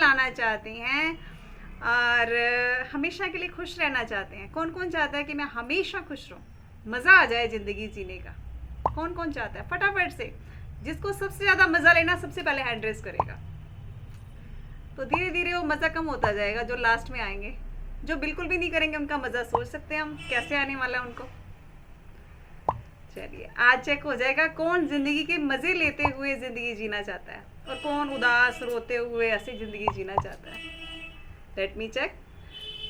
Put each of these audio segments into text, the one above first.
लाना चाहते हैं और हमेशा के लिए खुश रहना चाहते हैं। कौन कौन चाहता है कि मैं हमेशा खुश रहूं, मज़ा आ जाए ज़िंदगी जीने का? कौन कौन चाहता है? फटाफट से, जिसको सबसे ज़्यादा मज़ा लेना सबसे पहले हैंड रेस करेगा। तो धीरे धीरे वो मज़ा कम होता जाएगा। जो लास्ट में आएंगे, जो बिल्कुल भी नहीं करेंगे, उनका मज़ा सोच सकते हैं हम कैसे आने वाला है उनको। चलिए, आज चेक हो जाएगा कौन ज़िंदगी के मज़े लेते हुए ज़िंदगी जीना चाहता है और कौन उदास रोते हुए ऐसी ज़िंदगी जीना चाहता है। Let me check.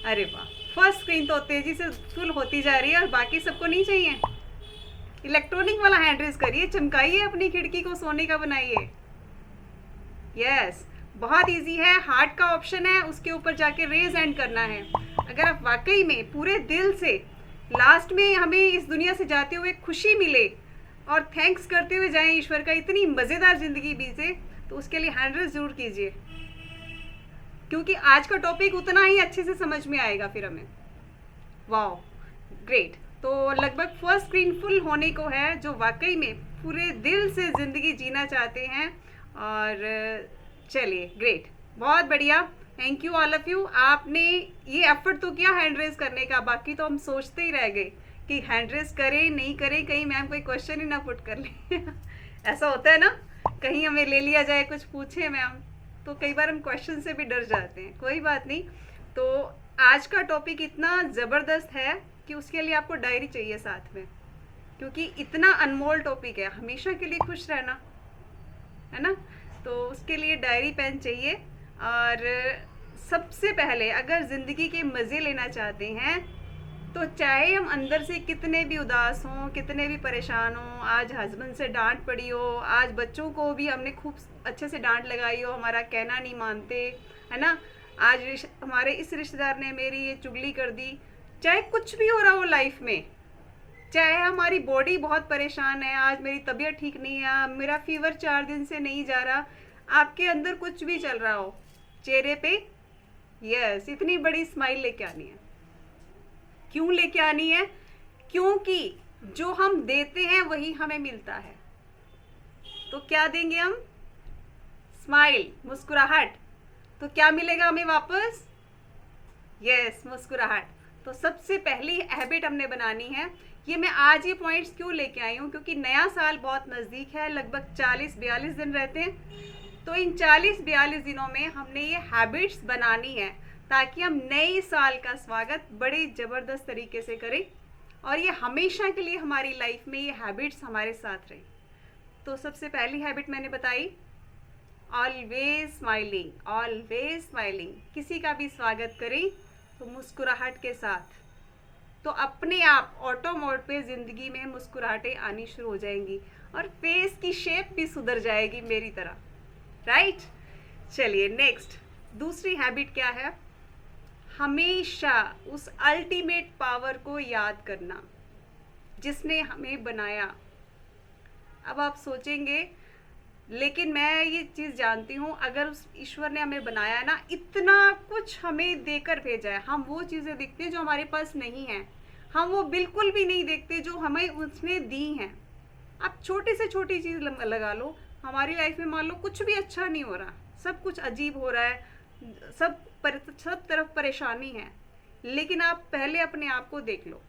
अरे वाह, फर्स्ट स्क्रीन तो तेज़ी से फुल होती जा रही है और बाकी सबको नहीं चाहिए। इलेक्ट्रॉनिक वाला हैंड रेस करिए, चमकाइए अपनी खिड़की को, सोने का बनाइए। यस, बहुत इजी है। हार्ट का ऑप्शन है, उसके ऊपर जाके रेज एंड करना है। अगर आप वाकई में पूरे दिल से लास्ट में हमें इस दुनिया से जाते हुए खुशी मिले और थैंक्स करते हुए जाएं ईश्वर का, इतनी मज़ेदार ज़िंदगी बीते, तो उसके लिए हैंड रेस जरूर कीजिए, क्योंकि आज का टॉपिक उतना ही अच्छे से समझ में आएगा फिर हमें। Wow, great. तो लगभग फर्स्ट स्क्रीन फुल होने को है, जो वाकई में पूरे दिल से ज़िंदगी जीना चाहते हैं। और चलिए, ग्रेट, बहुत बढ़िया। Thank you all of you. आपने ये एफर्ट तो किया हैंड रेस करने का, बाकी तो हम सोचते ही रह गए कि हैंड रेस करें नहीं करें, कहीं मैम कोई क्वेश्चन ही ना पुट कर ले। ऐसा होता है ना, कहीं हमें ले लिया जाए, कुछ पूछे मैम, तो कई बार हम क्वेश्चन से भी डर जाते हैं। कोई बात नहीं। तो आज का टॉपिक इतना ज़बरदस्त है कि उसके लिए आपको डायरी चाहिए साथ में, क्योंकि इतना अनमोल टॉपिक है, हमेशा के लिए खुश रहना है ना। तो उसके लिए डायरी पेन चाहिए। और सबसे पहले अगर ज़िंदगी के मज़े लेना चाहते हैं, तो चाहे हम अंदर से कितने भी उदास हों, कितने भी परेशान हों, आज हस्बैंड से डांट पड़ी हो, आज बच्चों को भी हमने खूब अच्छे से डांट लगाई हो, हमारा कहना नहीं मानते, है ना, आज हमारे इस रिश्तेदार ने मेरी ये चुगली कर दी, चाहे कुछ भी हो रहा हो लाइफ में, चाहे हमारी बॉडी बहुत परेशान है, आज मेरी तबीयत ठीक नहीं है, मेरा फीवर 4 दिन से नहीं जा रहा, आपके अंदर कुछ भी चल रहा हो, चेहरे पे यस इतनी बड़ी स्माइल लेके आनी है। क्यों लेके आनी है? क्योंकि जो हम देते हैं वही हमें मिलता है। तो क्या देंगे हम? स्माइल, मुस्कुराहट। तो क्या मिलेगा हमें वापस? यस, मुस्कुराहट। तो सबसे पहली हैबिट हमने बनानी है। ये मैं आज ये पॉइंट्स क्यों लेके आई हूँ, क्योंकि नया साल बहुत नज़दीक है, लगभग 40-42 दिन रहते हैं। तो इन 40-42 दिनों में हमने ये हैबिट्स बनानी है, ताकि हम नए साल का स्वागत बड़े ज़बरदस्त तरीके से करें और ये हमेशा के लिए हमारी लाइफ में ये हैबिट्स हमारे साथ रहें। तो सबसे पहली हैबिट मैंने बताई, ऑलवेज स्माइलिंग, ऑलवेज स्माइलिंग। किसी का भी स्वागत करें तो मुस्कुराहट के साथ, तो अपने आप ऑटो मोड पे ज़िंदगी में मुस्कुराहटें आनी शुरू हो जाएंगी और फेस की शेप भी सुधर जाएगी मेरी तरह, राइट। चलिए नेक्स्ट, दूसरी हैबिट क्या है? हमेशा उस अल्टीमेट पावर को याद करना जिसने हमें बनाया। अब आप सोचेंगे, लेकिन मैं ये चीज़ जानती हूँ, अगर उस ईश्वर ने हमें बनाया है ना, इतना कुछ हमें देकर भेजा है, हम वो चीज़ें देखते हैं जो हमारे पास नहीं है, हम वो बिल्कुल भी नहीं देखते जो हमें उसने दी हैं। आप छोटी से छोटी चीज़ लगा लो, हमारी लाइफ में मान लो कुछ भी अच्छा नहीं हो रहा, सब कुछ अजीब हो रहा है, सब तरफ परेशानी है, लेकिन आप पहले अपने आप को देख लो।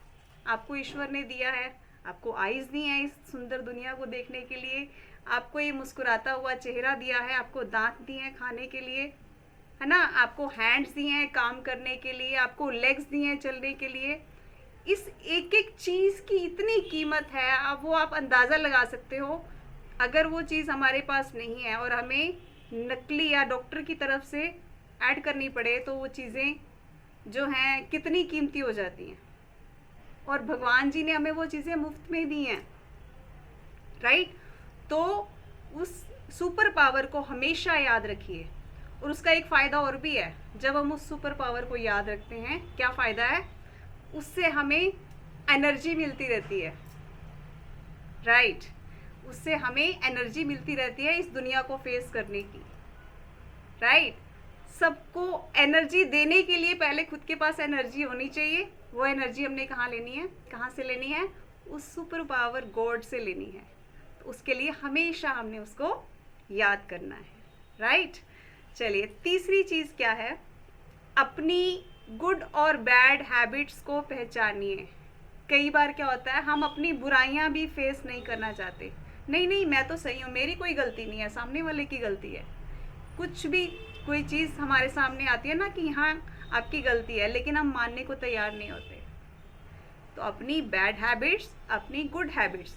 आपको ईश्वर ने दिया है, आपको आईज दी हैं इस सुंदर दुनिया को देखने के लिए, आपको ये मुस्कुराता हुआ चेहरा दिया है, आपको दांत दिए हैं खाने के लिए, है ना, आपको हैंड्स दिए हैं काम करने के लिए, आपको लेग्स दिए हैं चलने के लिए। इस एक एक चीज़ की इतनी कीमत है, अब वो आप अंदाज़ा लगा सकते हो। अगर वो चीज़ हमारे पास नहीं है और हमें नकली या डॉक्टर की तरफ से ऐड करनी पड़े, तो वो चीज़ें जो हैं कितनी कीमती हो जाती हैं। और भगवान जी ने हमें वो चीज़ें मुफ्त में दी हैं, राइट। तो उस सुपर पावर को हमेशा याद रखिए। और उसका एक फ़ायदा और भी है, जब हम उस सुपर पावर को याद रखते हैं, क्या फ़ायदा है? उससे हमें एनर्जी मिलती रहती है, राइट। उससे हमें एनर्जी मिलती रहती है इस दुनिया को फेस करने की, राइट। सबको एनर्जी देने के लिए पहले खुद के पास एनर्जी होनी चाहिए। वो एनर्जी हमने कहाँ लेनी है? कहाँ से लेनी है? उस सुपर पावर गॉड से लेनी है। तो उसके लिए हमेशा हमने उसको याद करना है, राइट। चलिए तीसरी चीज़ क्या है, अपनी गुड और बैड हैबिट्स को पहचानिए। कई बार क्या होता है, हम अपनी बुराइयां भी फेस नहीं करना चाहते। नहीं नहीं, मैं तो सही हूँ, मेरी कोई गलती नहीं है, सामने वाले की गलती है। कुछ भी कोई चीज़ हमारे सामने आती है ना कि हाँ आपकी गलती है, लेकिन हम मानने को तैयार नहीं होते। तो अपनी बैड हैबिट्स, अपनी गुड हैबिट्स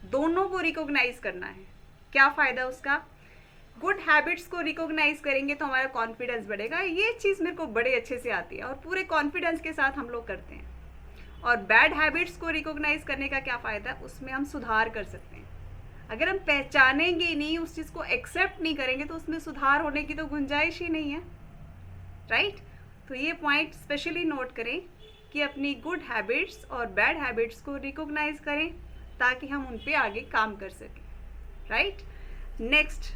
दोनों को रिकॉग्नाइज करना है। क्या फ़ायदा उसका? गुड हैबिट्स को रिकॉग्नाइज करेंगे तो हमारा कॉन्फिडेंस बढ़ेगा। ये चीज़ मेरे को बड़े अच्छे से आती है और पूरे कॉन्फिडेंस के साथ हम लोग करते हैं। और बैड हैबिट्स को रिकॉग्नाइज करने का क्या फ़ायदा? उसमें हम सुधार कर सकते हैं। अगर हम पहचानेंगे ही नहीं, उस चीज़ को एक्सेप्ट नहीं करेंगे, तो उसमें सुधार होने की तो गुंजाइश ही नहीं है, राइट? तो ये पॉइंट स्पेशली नोट करें कि अपनी गुड हैबिट्स और बैड हैबिट्स को रिकॉग्नाइज करें ताकि हम उन पे आगे काम कर सकें, राइट? नेक्स्ट,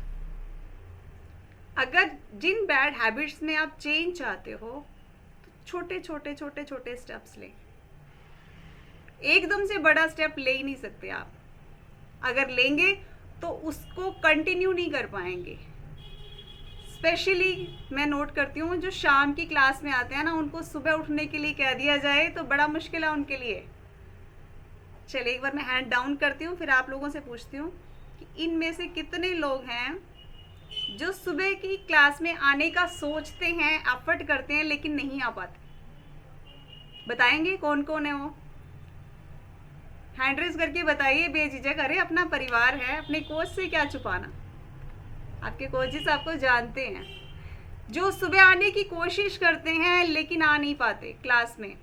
अगर जिन बैड हैबिट्स में आप चेंज चाहते हो तो छोटे छोटे छोटे छोटे स्टेप्स लें। एकदम से बड़ा स्टेप ले ही नहीं सकते आप। अगर लेंगे तो उसको कंटिन्यू नहीं कर पाएंगे। स्पेशली मैं नोट करती हूँ जो शाम की क्लास में आते हैं ना, उनको सुबह उठने के लिए कह दिया जाए तो बड़ा मुश्किल है उनके लिए। चलिए एक बार मैं हैंड डाउन करती हूँ, फिर आप लोगों से पूछती हूँ कि इनमें से कितने लोग हैं जो सुबह की क्लास में आने का सोचते हैं, एफर्ट करते हैं, लेकिन नहीं आ पाते? बताएंगे कौन कौन है वो? हैंड रेज करके बताइए बेझिझक। अरे अपना परिवार है, अपने कोच से क्या छुपाना, आपके कोचेस आपको जानते हैं। जो सुबह आने की कोशिश करते हैं लेकिन आ नहीं पाते क्लास में,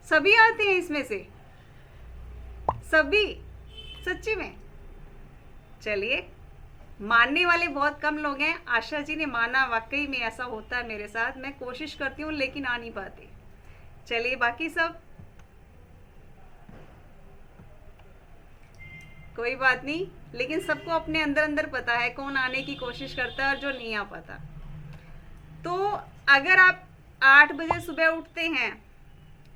सभी आते हैं इसमें से? सभी? सच्ची में? चलिए, मानने वाले बहुत कम लोग हैं। आशा जी ने माना, वाकई में ऐसा होता है मेरे साथ, मैं कोशिश करती हूँ लेकिन आ नहीं पाती। चलिए बाकी सब कोई बात नहीं, लेकिन सबको अपने अंदर अंदर पता है कौन आने की कोशिश करता है और जो नहीं आ पाता। तो अगर आप 8 बजे सुबह उठते हैं,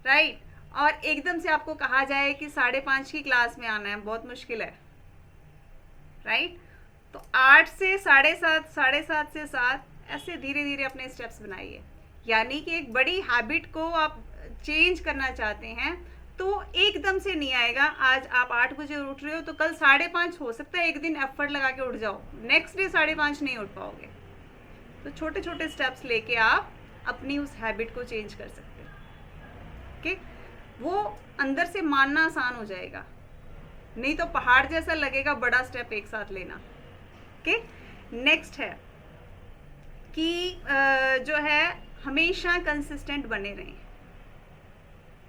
राइट, और एकदम से आपको कहा जाए कि 5:30 की क्लास में आना है, बहुत मुश्किल है, राइट? तो 8 से 7:30, 7:30 से 7, ऐसे धीरे धीरे अपने स्टेप्स बनाइए। यानी कि एक बड़ी हैबिट को आप चेंज करना चाहते हैं तो एकदम से नहीं आएगा। आज आप 8 बजे उठ रहे हो तो कल 5:30 हो सकता है, एक दिन एफर्ट लगा के उठ जाओ, नेक्स्ट डे 5:30 नहीं उठ पाओगे। तो छोटे छोटे स्टेप्स लेके आप अपनी उस हैबिट को चेंज कर सकते हैं। ओके, वो अंदर से मानना आसान हो जाएगा, नहीं तो पहाड़ जैसा लगेगा बड़ा स्टेप एक साथ लेना। ओके, नेक्स्ट है कि जो है हमेशा कंसिस्टेंट बने रहें।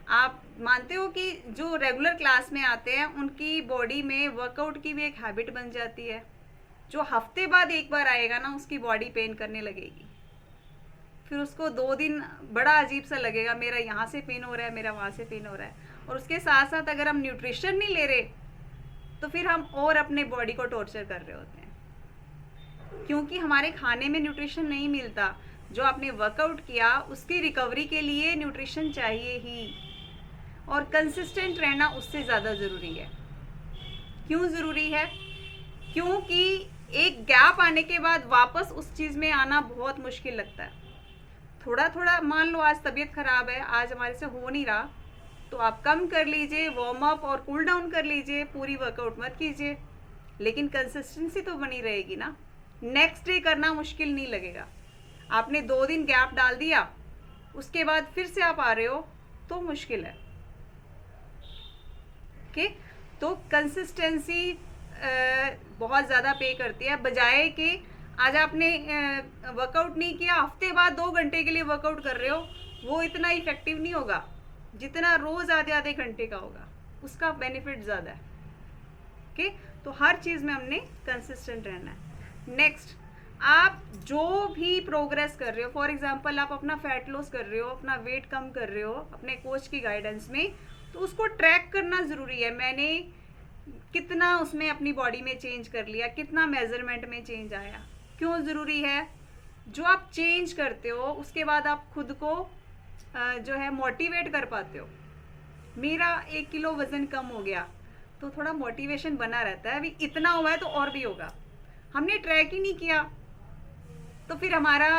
आप मानते हो कि जो रेगुलर क्लास में आते हैं उनकी बॉडी में वर्कआउट की भी एक हैबिट बन जाती है। जो हफ्ते बाद एक बार आएगा ना, उसकी बॉडी पेन करने लगेगी, फिर उसको 2 दिन बड़ा अजीब सा लगेगा, मेरा यहाँ से पेन हो रहा है, मेरा वहाँ से पेन हो रहा है। और उसके साथ साथ अगर हम न्यूट्रिशन नहीं ले रहे तो फिर हम और अपने बॉडी को टॉर्चर कर रहे होते हैं, क्योंकि हमारे खाने में न्यूट्रिशन नहीं मिलता। जो आपने वर्कआउट किया उसकी रिकवरी के लिए न्यूट्रिशन चाहिए ही, और कंसिस्टेंट रहना उससे ज़्यादा ज़रूरी है। क्यों ज़रूरी है? क्योंकि एक गैप आने के बाद वापस उस चीज़ में आना बहुत मुश्किल लगता है। थोड़ा थोड़ा, मान लो आज तबीयत ख़राब है, आज हमारे से हो नहीं रहा, तो आप कम कर लीजिए, वार्म अप और कूल डाउन कर लीजिए, पूरी वर्कआउट मत कीजिए, लेकिन कंसिस्टेंसी तो बनी रहेगी ना। नेक्स्ट डे करना मुश्किल नहीं लगेगा। आपने 2 दिन गैप डाल दिया, उसके बाद फिर से आप आ रहे हो तो मुश्किल है। ओके, तो कंसिस्टेंसी बहुत ज़्यादा पे करती है। बजाय कि आज आपने वर्कआउट नहीं किया, हफ्ते बाद 2 घंटे के लिए वर्कआउट कर रहे हो, वो इतना इफेक्टिव नहीं होगा जितना रोज़ आधे आधे घंटे का होगा, उसका बेनिफिट ज़्यादा है। ओके, तो हर चीज़ में हमने कंसिस्टेंट रहना है। नेक्स्ट, आप जो भी प्रोग्रेस कर रहे हो, फॉर एग्जांपल आप अपना फैट लॉस कर रहे हो, अपना वेट कम कर रहे हो अपने कोच की गाइडेंस में, तो उसको ट्रैक करना ज़रूरी है। मैंने कितना उसमें अपनी बॉडी में चेंज कर लिया, कितना मेजरमेंट में चेंज आया। क्यों ज़रूरी है? जो आप चेंज करते हो उसके बाद आप खुद को जो है मोटिवेट कर पाते हो। मेरा 1 किलो वज़न कम हो गया तो थोड़ा मोटिवेशन बना रहता है, अभी इतना हुआ है तो और भी होगा। हमने ट्रैक ही नहीं किया तो फिर हमारा